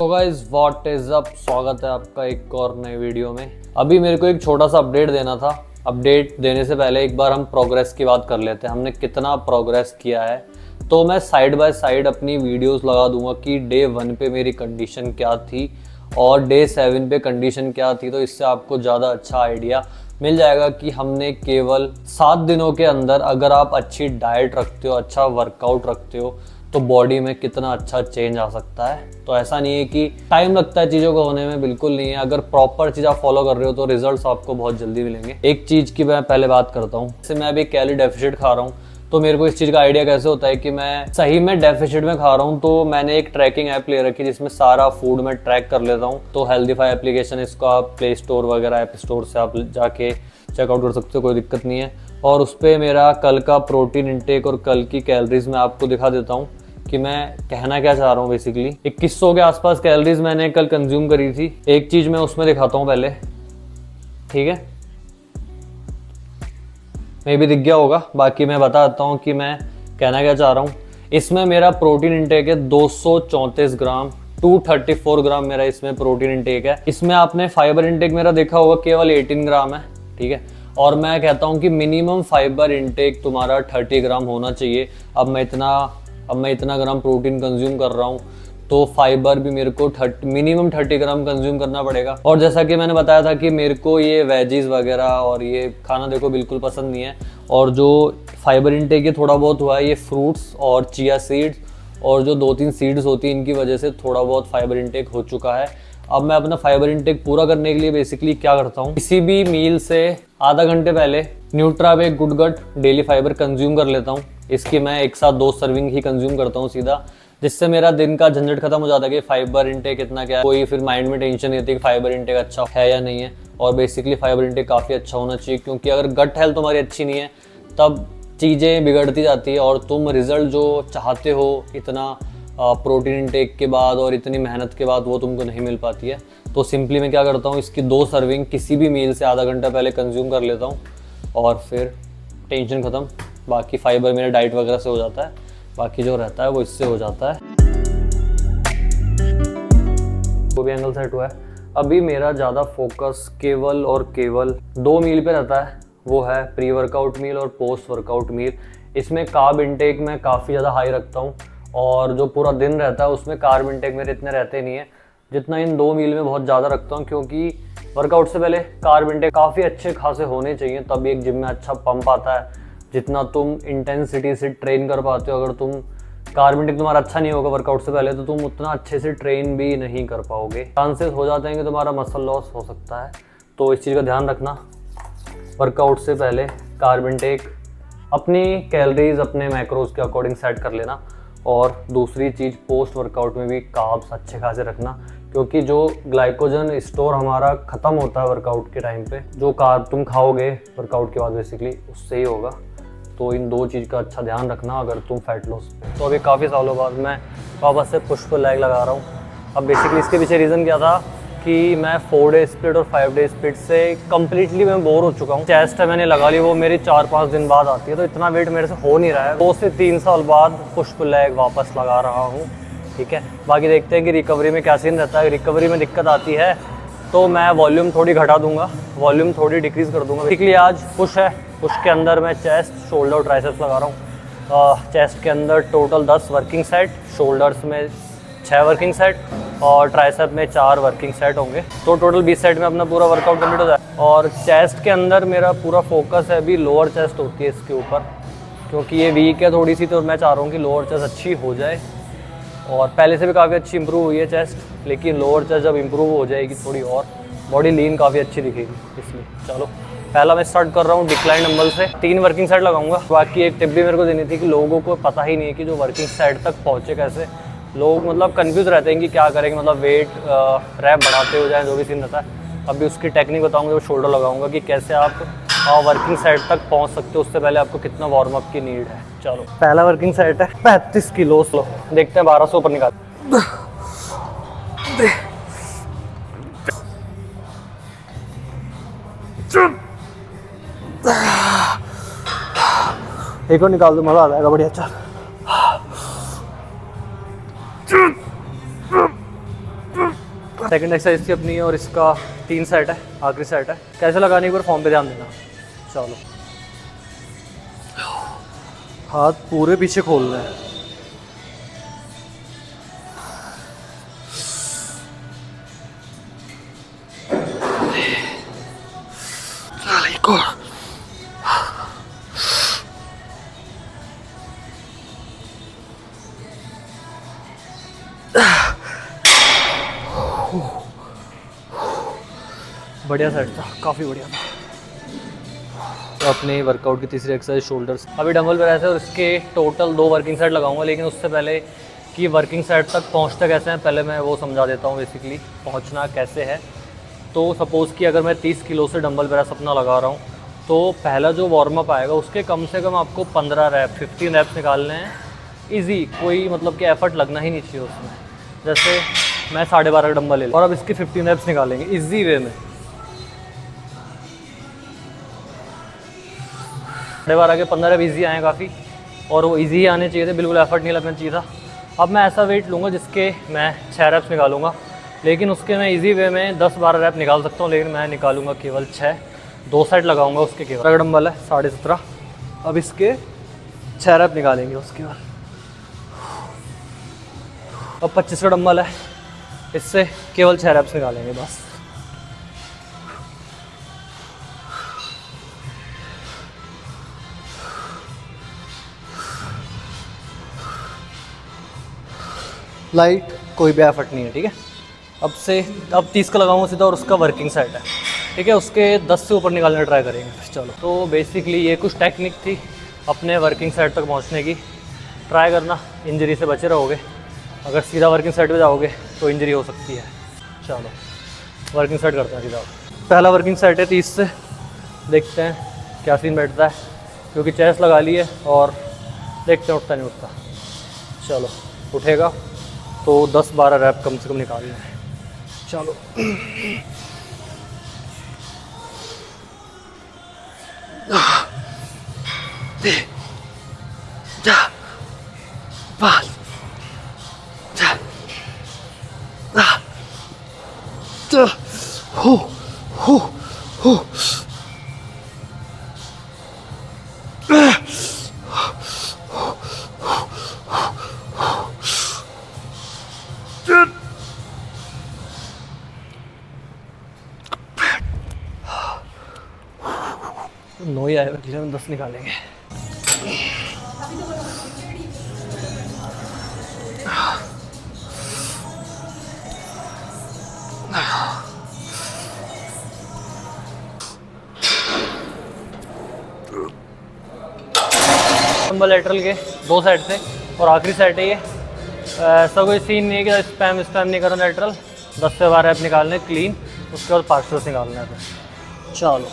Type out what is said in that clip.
तो guys what is up, स्वागत है आपका एक और नए वीडियो में। अभी मेरे को एक छोटा सा अपडेट देना था। अपडेट देने से पहले एक बार हम प्रोग्रेस की बात कर लेते हैं, हमने कितना प्रोग्रेस किया है। तो मैं साइड बाय साइड अपनी वीडियोस लगा दूंगा कि डे 1 पे मेरी कंडीशन क्या थी और डे 7 पे कंडीशन क्या थी। तो इससे आपको ज़्यादा अच्छा आइडिया मिल जाएगा कि हमने केवल 7 दिनों के अंदर अगर आप अच्छी डाइट रखते हो, अच्छा वर्कआउट रखते हो, तो बॉडी में कितना अच्छा चेंज आ सकता है। तो ऐसा नहीं है कि टाइम लगता है चीज़ों को होने में, बिल्कुल नहीं है। अगर प्रॉपर चीज़ आप फॉलो कर रहे हो तो रिजल्ट्स आपको बहुत जल्दी मिलेंगे। एक चीज़ की मैं पहले बात करता हूँ, जैसे मैं अभी कैलोरी डेफिसिट खा रहा हूँ, तो मेरे को इस चीज़ का आइडिया कैसे होता है कि मैं सही में डेफिसिट में खा रहा हूँ। तो मैंने एक ट्रैकिंग ऐप ले रखी है जिसमें सारा फूड मैं ट्रैक कर लेता हूँ। तो हेल्दीफाई एप्लीकेशन, इसको आप प्ले स्टोर वगैरह ऐप स्टोर से आप जाके चेकआउट कर सकते हो, कोई दिक्कत नहीं है। और उस पर मेरा कल का प्रोटीन इंटेक और कल की कैलोरीज मैं आपको दिखा देता हूँ कि मैं कहना क्या चाह रहा हूँ। बेसिकली 2100 के आसपास कैलोरीज मैंने कल कंज्यूम करी थी। एक चीज़ मैं उसमें दिखाता हूँ पहले, ठीक है, मे भी दिख गया होगा। बाकी मैं बता देता हूँ कि मैं कहना क्या चाह रहा हूँ। इसमें मेरा प्रोटीन इंटेक है 234 ग्राम, 234 ग्राम मेरा इसमें प्रोटीन इंटेक है। इसमें आपने फाइबर इंटेक मेरा देखा होगा केवल 18 ग्राम है, ठीक है। और मैं कहता हूँ कि मिनिमम फाइबर इंटेक तुम्हारा 30 ग्राम होना चाहिए। अब मैं इतना ग्राम प्रोटीन कंज्यूम कर रहा हूँ तो फाइबर भी मेरे को मिनिमम 30 ग्राम कंज्यूम करना पड़ेगा। और जैसा कि मैंने बताया था कि मेरे को ये वेजीज वगैरह और ये खाना देखो बिल्कुल पसंद नहीं है। और जो फाइबर इंटेक ये थोड़ा बहुत हुआ है, ये फ्रूट्स और चिया सीड्स और जो 2-3 सीड्स होती हैं, इनकी वजह से थोड़ा बहुत फाइबर इंटेक हो चुका है। अब मैं अपना फाइबर इंटेक पूरा करने के लिए बेसिकली क्या करता हूँ, किसी भी मील से आधा घंटे पहले न्यूट्रावेग गुड गट डेली फाइबर कंज्यूम कर लेता हूँ। इसकी मैं एक साथ 2 सर्विंग ही कंज्यूम करता हूँ सीधा, जिससे मेरा दिन का झंझट खत्म हो जाता है कि फाइबर इंटेक कितना क्या है। कोई फिर माइंड में टेंशन नहीं होती कि फाइबर इंटेक अच्छा है या नहीं है। और बेसिकली फाइबर इंटेक काफ़ी अच्छा होना चाहिए, क्योंकि अगर गट हेल्थ तुम्हारी अच्छी नहीं है तब चीज़ें बिगड़ती जाती है और तुम रिजल्ट जो चाहते हो इतना प्रोटीन इंटेक के बाद और इतनी मेहनत के बाद वो तुमको नहीं मिल पाती है। तो सिंपली मैं क्या करता हूँ, इसकी 2 सर्विंग किसी भी मील से आधा घंटा पहले कंज्यूम कर लेता हूँ और फिर टेंशन ख़त्म। बाकी फाइबर मेरा डाइट वगैरह से हो जाता है, बाकी जो रहता है वो इससे हो जाता है। वो भी एंगल सेट हुआ है। अभी मेरा ज़्यादा फोकस केवल और केवल 2 मील पे रहता है, वो है प्री वर्कआउट मील और पोस्ट वर्कआउट मील। इसमें कार्ब इंटेक मैं काफ़ी ज़्यादा हाई रखता हूँ और जो पूरा दिन रहता है उसमें कार्ब इंटेक मेरे इतने रहते नहीं है जितना इन 2 मील में बहुत ज़्यादा रखता हूँ। क्योंकि वर्कआउट से पहले कार्ब इंटेक काफ़ी अच्छे खासे होने चाहिए, तभी एक जिम में अच्छा पंप आता है। जितना तुम इंटेंसिटी से ट्रेन कर पाते हो, अगर तुम कार्ब इंटेक तुम्हारा अच्छा नहीं होगा वर्कआउट से पहले, तो तुम उतना अच्छे से ट्रेन भी नहीं कर पाओगे। चांसेस हो जाते हैं कि तुम्हारा मसल लॉस हो सकता है। तो इस चीज़ का ध्यान रखना, वर्कआउट से पहले कार्ब इंटेक अपनी कैलोरीज अपने मैक्रोज के अकॉर्डिंग सेट कर लेना। और दूसरी चीज़, पोस्ट वर्कआउट में भी कार्ब्स अच्छे खासे रखना, क्योंकि जो ग्लाइकोजन स्टोर हमारा ख़त्म होता है वर्कआउट के टाइम पे, जो कार्ब तुम खाओगे वर्कआउट के बाद बेसिकली उससे ही होगा। तो इन 2 चीज़ का अच्छा ध्यान रखना अगर तुम फैट लॉस पे। तो अभी काफ़ी सालों बाद मैं वापस से पुश पुल लेग लगा रहा हूँ। अब बेसिकली इसके पीछे रीज़न क्या था कि मैं 4 डे स्प्लिट और 5 डे स्प्लिट से कम्प्लीटली मैं बोर हो चुका हूँ। चेस्ट है मैंने लगा ली, वो मेरी 4-5 दिन बाद आती है, तो इतना वेट मेरे से हो नहीं रहा है। 2 से 3 साल बाद पुश पुल लेग वापस लगा रहा हूँ, ठीक है। बाकी देखते हैं कि रिकवरी में क्या सीन रहता है। रिकवरी में दिक्कत आती है तो मैं वॉल्यूम थोड़ी घटा दूंगा, वॉल्यूम थोड़ी डिक्रीज़ कर दूंगा। बेसिकली आज पुश है, पुश के अंदर मैं चेस्ट, शोल्डर और ट्राइसेप्स लगा रहा हूँ। चेस्ट के अंदर टोटल 10 वर्किंग सेट, शोल्डर्स में 6 वर्किंग सेट और ट्राइसेप में 4 वर्किंग सेट होंगे। तो टोटल 20 सेट में अपना पूरा वर्कआउट कंप्लीट हो जाए। और चेस्ट के अंदर मेरा पूरा फोकस है, अभी लोअर चेस्ट होती है इसके ऊपर, क्योंकि ये वीक है थोड़ी सी, तो मैं चाह रहा हूँ कि लोअर चेस्ट अच्छी हो जाए। और पहले से भी काफ़ी अच्छी इंप्रूव हुई है चेस्ट, लेकिन लोअर चेस्ट जब इंप्रूव हो जाएगी थोड़ी और बॉडी लीन काफ़ी अच्छी दिखेगी। इसलिए चलो पहला मैं स्टार्ट कर रहा हूँ डिक्लाइन डंबल से। 3 वर्किंग सेट लगाऊंगा। बाकी एक टिप भी मेरे को देनी थी कि लोगों को पता ही नहीं है कि जो वर्किंग सेट तक पहुँचे कैसे। लोग मतलब कंफ्यूज रहते हैं कि क्या करेंगे, मतलब वेट रैप बढ़ाते हो जाए, जो भी सीन रहता है। अभी उसकी टेक्निक बताऊँगा, जब शोल्डर लगाऊंगा कि कैसे आप वर्किंग सेट तक पहुँच सकते हो। उससे पहले आपको कितना वार्म अप की नीड है। चलो पहला वर्किंग सेट है 35 किलो। लो देखते हैं 1200 ऊपर निकाल। एक और निकाल दो, मजा आ जाएगा, बढ़िया। चल सेकंड एक्सरसाइज थी अपनी और इसका 3 सेट है, आखिरी सेट है। कैसे लगाने एक बार फॉर्म पे ध्यान देना। चलो, हाथ पूरे पीछे खोलना है। बढ़िया सेट था, काफ़ी बढ़िया था। तो अपने वर्कआउट की तीसरी एक्सरसाइज शोल्डर्स। अभी डंबल पे रहते हैं और इसके टोटल 2 वर्किंग सेट लगाऊंगा, लेकिन उससे पहले कि वर्किंग सेट तक पहुंचते कैसे हैं पहले मैं वो समझा देता हूं। बेसिकली पहुंचना कैसे है, तो सपोज़ कि अगर मैं 30 किलो से डंबल प्रेस अपना लगा रहा हूं, तो पहला जो वार्म अप आएगा उसके कम से कम आपको 15 रैप 15 रैप्स निकालने हैं ईजी। कोई मतलब कि एफर्ट लगना ही नहीं चाहिए उसमें। जैसे मैं 12.5 डंबल ले लूँ और अब इसकी 15 रैप्स निकालेंगे ईजी वे में। 12.5 के 15 रैप ईजी आए काफ़ी, और वो ईजी ही आने चाहिए थे, बिल्कुल एफर्ट नहीं लगना चाहिए था। अब मैं ऐसा वेट लूँगा जिसके मैं 6 रैप्स निकालूंगा, लेकिन उसके मैं ईजी वे में 10-12 रैप निकाल सकता हूँ, लेकिन मैं निकालूंगा केवल 6। 2 सेट लगाऊंगा उसके केवल। अगर डंबल है 17.5, अब इसके 6 रैप निकालेंगे उसके बाद। अब 25 का डंबल है, इससे केवल 6 रैप्स निकालेंगे बस। लाइट, कोई भी एफर्ट नहीं है, ठीक है। अब 30 का लगाऊंगा सीधा और उसका वर्किंग सेट है, ठीक है। उसके 10 से ऊपर निकालने ट्राई करेंगे। चलो, तो बेसिकली ये कुछ टेक्निक थी अपने वर्किंग सेट तक पहुंचने की। ट्राई करना, इंजरी से बचे रहोगे। अगर सीधा वर्किंग सेट पे जाओगे तो इंजरी हो सकती है। चलो, वर्किंग सेट करते हैं सीधा। पहला वर्किंग सेट है 30 से, देखते हैं क्या सीन बैठता है, क्योंकि चेस्ट लगा ली है और देखते हैं उठता नहीं उठता। चलो, उठेगा तो 10-12 रैप कम से कम निकालना है। चलो, नो ही आएगा, अगले में 10 निकालेंगे। डंबल लेटरल के 2 सेट थे और आखिरी सेट है ये। ऐसा कोई सीन नहीं है कि स्पैम नहीं करना। लेटरल 10 से 12 रैप निकालने क्लीन, उसके बाद पार्शल्स निकालना है। चलो,